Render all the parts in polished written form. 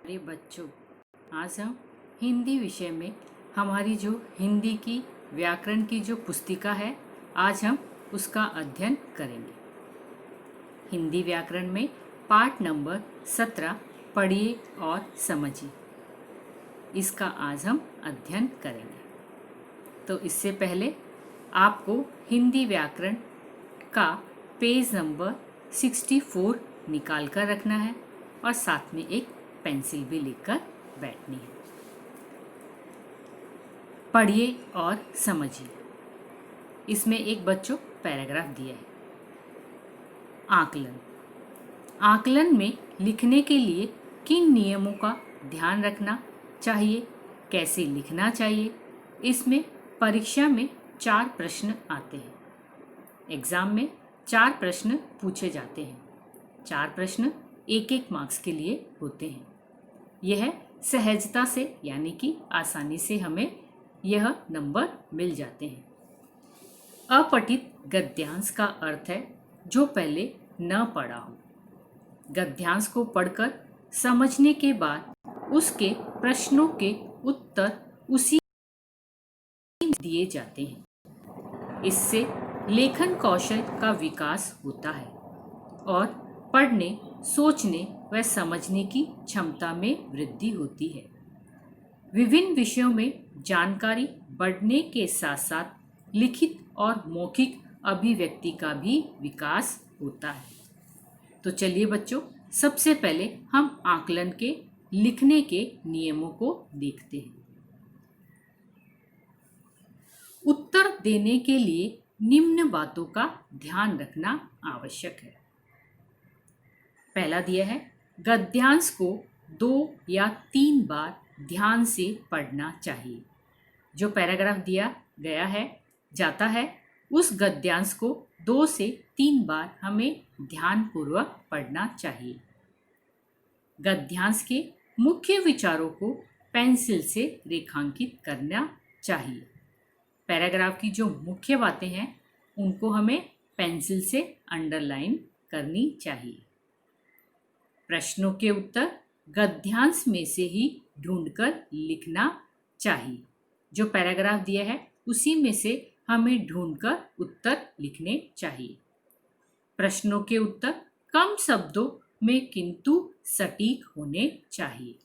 प्यारे बच्चों, आज हम हिंदी विषय में हमारी जो हिंदी की व्याकरण की जो पुस्तिका है, आज हम उसका अध्ययन करेंगे। हिंदी व्याकरण में पाठ नंबर 17 पढ़िए और समझिए, इसका आज हम अध्ययन करेंगे। तो इससे पहले आपको हिंदी व्याकरण का पेज नंबर 64 निकाल कर रखना है और साथ में एक पेंसिल भी लेकर बैठनी है। पढ़िए और समझिए। इसमें एक बच्चों पैराग्राफ दिया है। आकलन। आकलन में लिखने के लिए किन नियमों का ध्यान रखना चाहिए, कैसे लिखना चाहिए, इसमें परीक्षा में 4 प्रश्न आते हैं। एग्जाम में 4 प्रश्न पूछे जाते हैं। 4 प्रश्न 1-1 मार्क्स के लिए होते हैं। यह सहजता से यानी कि आसानी से हमें यह नंबर मिल जाते हैं। अपठित गद्यांश का अर्थ है जो पहले न पढ़ा हो। गद्यांश को पढ़कर समझने के बाद उसके प्रश्नों के उत्तर उसी दिए जाते हैं। इससे लेखन कौशल का विकास होता है और पढ़ने, सोचने व समझने की क्षमता में वृद्धि होती है। विभिन्न विषयों में जानकारी बढ़ने के साथ साथ लिखित और मौखिक अभिव्यक्ति का भी विकास होता है। तो चलिए बच्चों, सबसे पहले हम आकलन के लिखने के नियमों को देखते हैं। उत्तर देने के लिए निम्न बातों का ध्यान रखना आवश्यक है। पहला दिया है, गद्यांश को 2 या 3 बार ध्यान से पढ़ना चाहिए। जो पैराग्राफ दिया गया है जाता है, उस गद्यांश को 2 से 3 बार हमें ध्यानपूर्वक पढ़ना चाहिए। गद्यांश के मुख्य विचारों को पेंसिल से रेखांकित करना चाहिए। पैराग्राफ की जो मुख्य बातें हैं उनको हमें पेंसिल से अंडरलाइन करनी चाहिए। प्रश्नों के उत्तर गद्यांश में से ही ढूंढकर लिखना चाहिए। जो पैराग्राफ दिया है उसी में से हमें ढूंढकर उत्तर लिखने चाहिए। प्रश्नों के उत्तर कम शब्दों में किंतु सटीक होने चाहिए।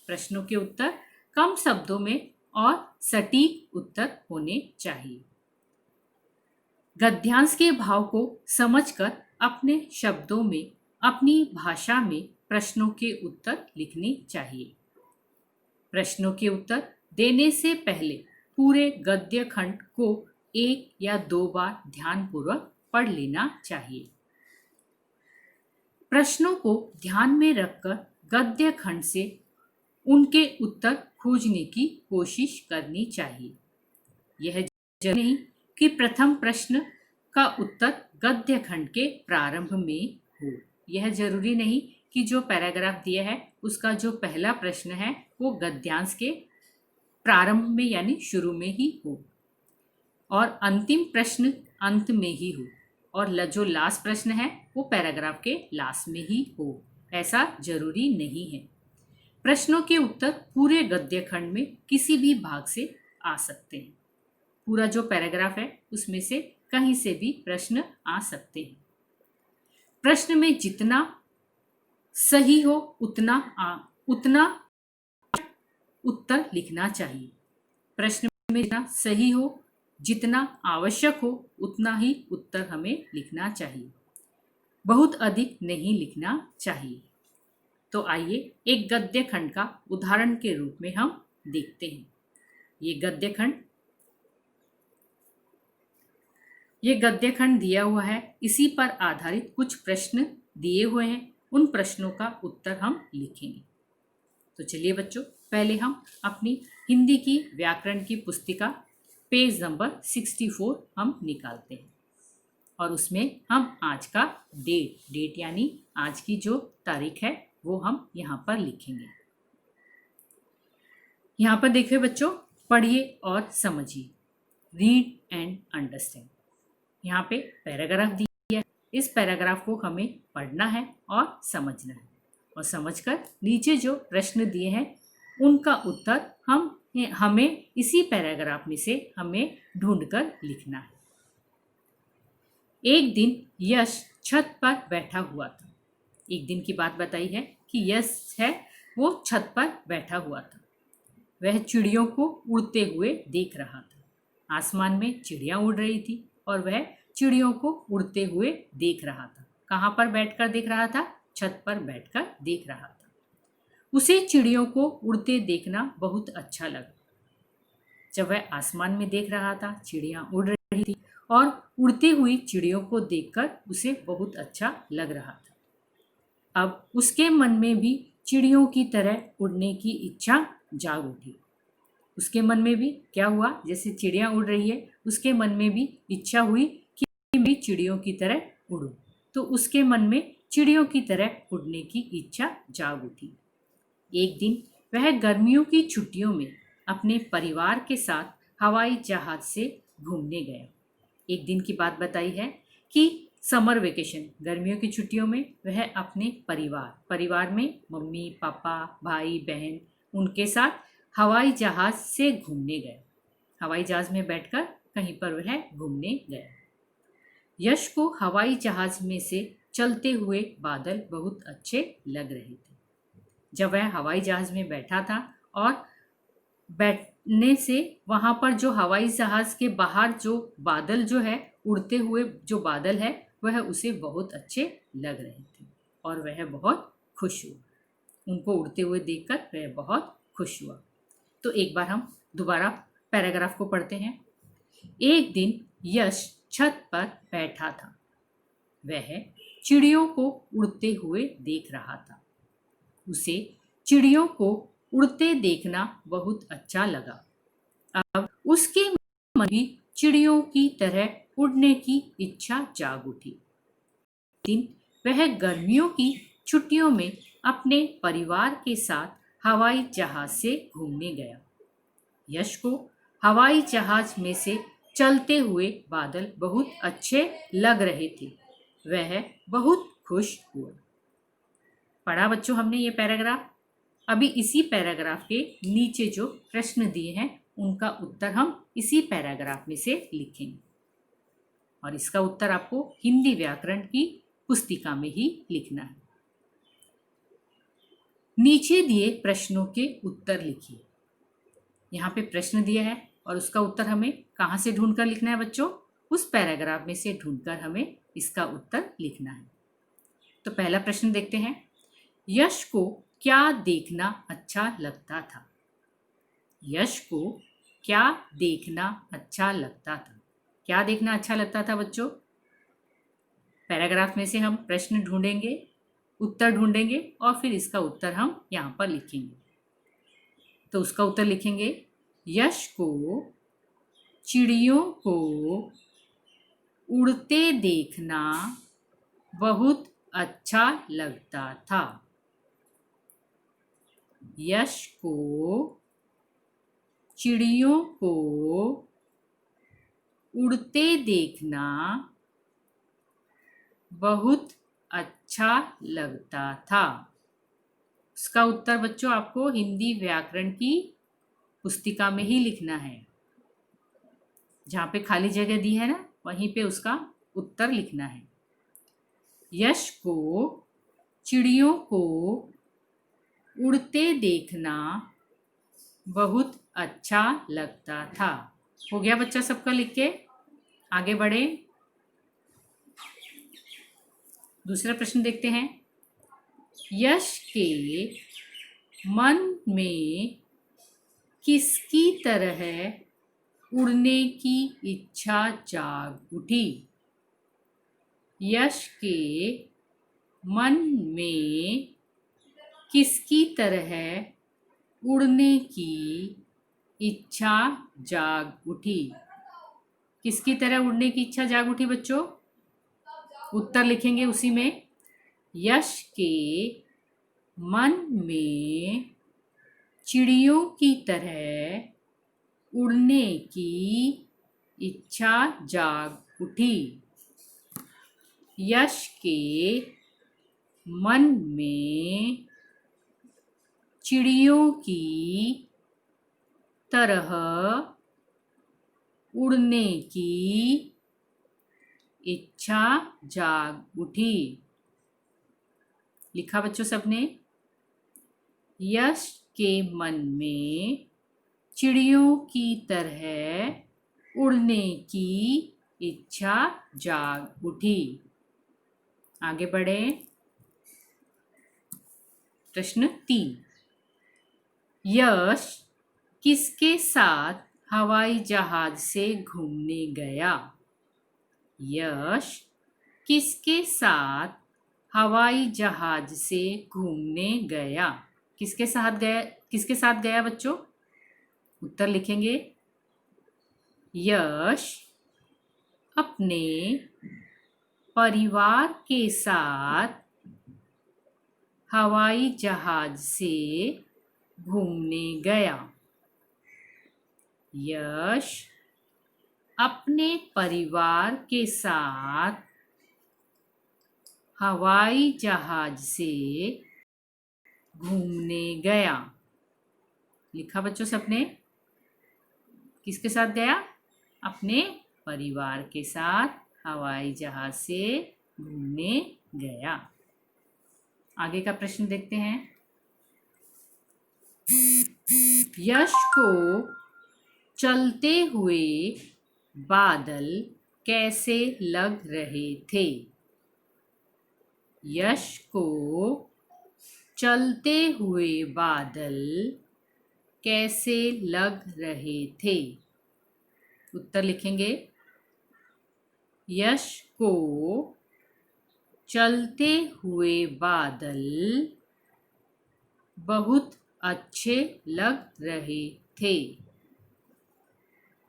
प्रश्नों के उत्तर कम शब्दों में और सटीक उत्तर होने चाहिए। गद्यांश के भाव को समझकर अपने शब्दों में, अपनी भाषा में प्रश्नों के उत्तर लिखने चाहिए। प्रश्नों के उत्तर देने से पहले पूरे गद्य खंड को 1 या 2 बार ध्यानपूर्वक पढ़ लेना चाहिए। प्रश्नों को ध्यान में रखकर गद्य खंड से उनके उत्तर खोजने की कोशिश करनी चाहिए। यह जरूरी नहीं कि प्रथम प्रश्न का उत्तर गद्य खंड के प्रारंभ में हो। यह जरूरी नहीं कि जो पैराग्राफ दिया है उसका जो पहला प्रश्न है वो गद्यांश के प्रारंभ में यानी शुरू में ही हो और अंतिम प्रश्न अंत में ही हो, और जो लास्ट प्रश्न है वो पैराग्राफ के लास्ट में ही हो। ऐसा जरूरी नहीं है। प्रश्नों के उत्तर पूरे गद्य खंड में किसी भी भाग से आ सकते हैं। पूरा जो पैराग्राफ है उसमें से कहीं से भी प्रश्न आ सकते हैं। प्रश्न में जितना सही हो उतना उत्तर लिखना चाहिए। प्रश्न में जितना सही हो, जितना आवश्यक हो उतना ही उत्तर हमें लिखना चाहिए। बहुत अधिक नहीं लिखना चाहिए। तो आइए एक गद्य खंड का उदाहरण के रूप में हम देखते हैं। ये गद्य खंड दिया हुआ है। इसी पर आधारित कुछ प्रश्न दिए हुए हैं। उन प्रश्नों का उत्तर हम लिखेंगे। तो चलिए बच्चों, पहले हम अपनी हिंदी की व्याकरण की पुस्तिका पेज नंबर 64 हम निकालते हैं और उसमें हम आज का डेट यानी आज की जो तारीख है वो हम यहाँ पर लिखेंगे। यहाँ पर देखिए बच्चों, पढ़िए और समझिए। Read and understand. यहाँ पे पैराग्राफ दिया है। इस पैराग्राफ को हमें पढ़ना है और समझना है। और समझकर नीचे जो प्रश्न दिए हैं उनका उत्तर हमें इसी पैराग्राफ में से हमें ढूंढकर लिखना है। एक दिन यश छत पर बैठा हुआ था। एक दिन की बात बताई है कि यश है वो छत पर बैठा हुआ था। वह चिड़ियों को उड़ते हुए देख रहा था। आसमान में चिड़ियां उड़ रही थी और वह चिड़ियों को उड़ते हुए देख रहा था। कहाँ पर बैठकर देख रहा था? छत पर बैठकर देख रहा था। उसे चिड़ियों को उड़ते देखना बहुत अच्छा लगा। जब वह आसमान में देख रहा था, चिड़ियां उड़ रही थी और उड़ती हुई चिड़ियों को देखकर उसे बहुत अच्छा लग रहा था। अब उसके मन में भी चिड़ियों की तरह उड़ने की इच्छा जाग उठी। उसके मन में भी क्या हुआ? जैसे चिड़ियां उड़ रही है, उसके मन में भी इच्छा हुई कि मैं चिड़ियों की तरह उड़ूं। तो उसके मन में चिड़ियों की तरह उड़ने की इच्छा जाग उठी। एक दिन वह गर्मियों की छुट्टियों में अपने परिवार के साथ हवाई जहाज से घूमने गया। एक दिन की बात बताई है कि समर वेकेशन, गर्मियों की छुट्टियों में वह अपने परिवार में मम्मी पापा भाई बहन उनके साथ हवाई जहाज से घूमने गए। हवाई जहाज में बैठकर कहीं पर वह घूमने गया। यश को हवाई जहाज में से चलते हुए बादल बहुत अच्छे लग रहे थे। जब वह हवाई जहाज में बैठा था और बैठने से वहां पर जो हवाई जहाज के बाहर जो बादल जो है, उड़ते हुए जो बादल है, वह उसे बहुत अच्छे लग रहे थे और वह बहुत खुश हुआ। उनको उड़ते हुए देखकर वह बहुत खुश हुआ। तो एक बार हम दोबारा पैराग्राफ को पढ़ते हैं। एक दिन यश छत पर बैठा था। वह चिड़ियों को उड़ते हुए देख रहा था। उसे चिड़ियों को उड़ते देखना बहुत अच्छा लगा। अब उसके मन में भी चिड़ियों की तरह उड़ने की इच्छा जाग उठी। दिन वह गर्मियों की छुट्टियों में अपने परिवार के साथ हवाई जहाज से घूमने गया। यश को हवाई जहाज में से चलते हुए बादल बहुत अच्छे लग रहे थे। वह बहुत खुश हुआ। पढ़ा बच्चों हमने ये पैराग्राफ। अभी इसी पैराग्राफ के नीचे जो प्रश्न दिए हैं उनका उत्तर हम इसी पैराग्राफ में से लिखेंगे और इसका उत्तर आपको हिंदी व्याकरण की पुस्तिका में ही लिखना है। नीचे दिए प्रश्नों के उत्तर लिखिए। यहाँ पे प्रश्न दिया है और उसका उत्तर हमें कहाँ से ढूंढकर लिखना है बच्चों? उस पैराग्राफ में से ढूंढकर हमें इसका उत्तर लिखना है। तो पहला प्रश्न देखते हैं। यश को क्या देखना अच्छा लगता था? यश को क्या देखना अच्छा लगता था? क्या देखना अच्छा लगता था बच्चों? पैराग्राफ में से हम प्रश्न ढूंढेंगे, उत्तर ढूंढेंगे और फिर इसका उत्तर हम यहाँ पर लिखेंगे। तो उसका उत्तर लिखेंगे, यश को चिड़ियों को उड़ते देखना बहुत अच्छा लगता था। यश को चिड़ियों को उड़ते देखना बहुत अच्छा लगता था। उसका उत्तर बच्चों आपको हिंदी व्याकरण की पुस्तिका में ही लिखना है। जहाँ पे खाली जगह दी है ना, वहीं पे उसका उत्तर लिखना है। यश को चिड़ियों को उड़ते देखना बहुत अच्छा लगता था। हो गया बच्चा सबका लिख के? आगे बढ़े। दूसरा प्रश्न देखते हैं। यश के मन में किसकी तरह उड़ने की इच्छा जाग उठी? यश के मन में किसकी तरह उड़ने की इच्छा जाग उठी? किसकी तरह उड़ने की इच्छा जाग उठी बच्चों? उत्तर लिखेंगे उसी में। यश के मन में चिड़ियों की तरह उड़ने की इच्छा जाग उठी। यश के मन में चिड़ियों की तरह उड़ने की इच्छा जाग उठी। लिखा बच्चों सबने। यश के मन में चिड़ियों की तरह उड़ने की इच्छा जाग उठी। आगे बढ़े। प्रश्न 3। यश किसके साथ हवाई जहाज से घूमने गया? यश किसके साथ हवाई जहाज से घूमने गया? किसके साथ गया बच्चों? उत्तर लिखेंगे। यश अपने परिवार के साथ हवाई जहाज से घूमने गया। यश अपने परिवार के साथ हवाई जहाज से घूमने गया। लिखा बच्चों सबने। किसके साथ गया? अपने परिवार के साथ हवाई जहाज से घूमने गया। आगे का प्रश्न देखते हैं। यश को चलते हुए बादल कैसे लग रहे थे? यश को चलते हुए बादल कैसे लग रहे थे? उत्तर लिखेंगे। यश को चलते हुए बादल बहुत अच्छे लग रहे थे।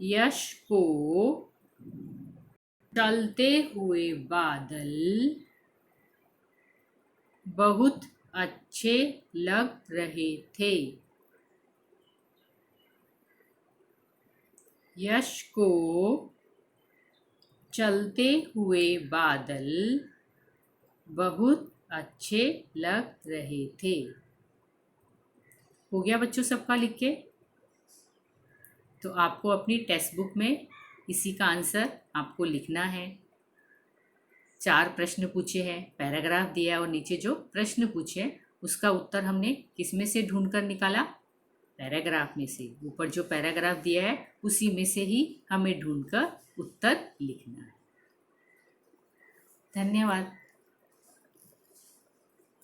यश को चलते हुए बादल बहुत अच्छे लग रहे थे। यश को चलते हुए बादल बहुत अच्छे लग रहे थे। हो गया बच्चों सबका लिख के? तो आपको अपनी टेक्स्ट बुक में इसी का आंसर आपको लिखना है। 4 प्रश्न पूछे हैं, पैराग्राफ दिया है और नीचे जो प्रश्न पूछे उसका उत्तर हमने किस में से ढूंढकर निकाला? पैराग्राफ में से। ऊपर जो पैराग्राफ दिया है उसी में से ही हमें ढूंढकर उत्तर लिखना है। धन्यवाद।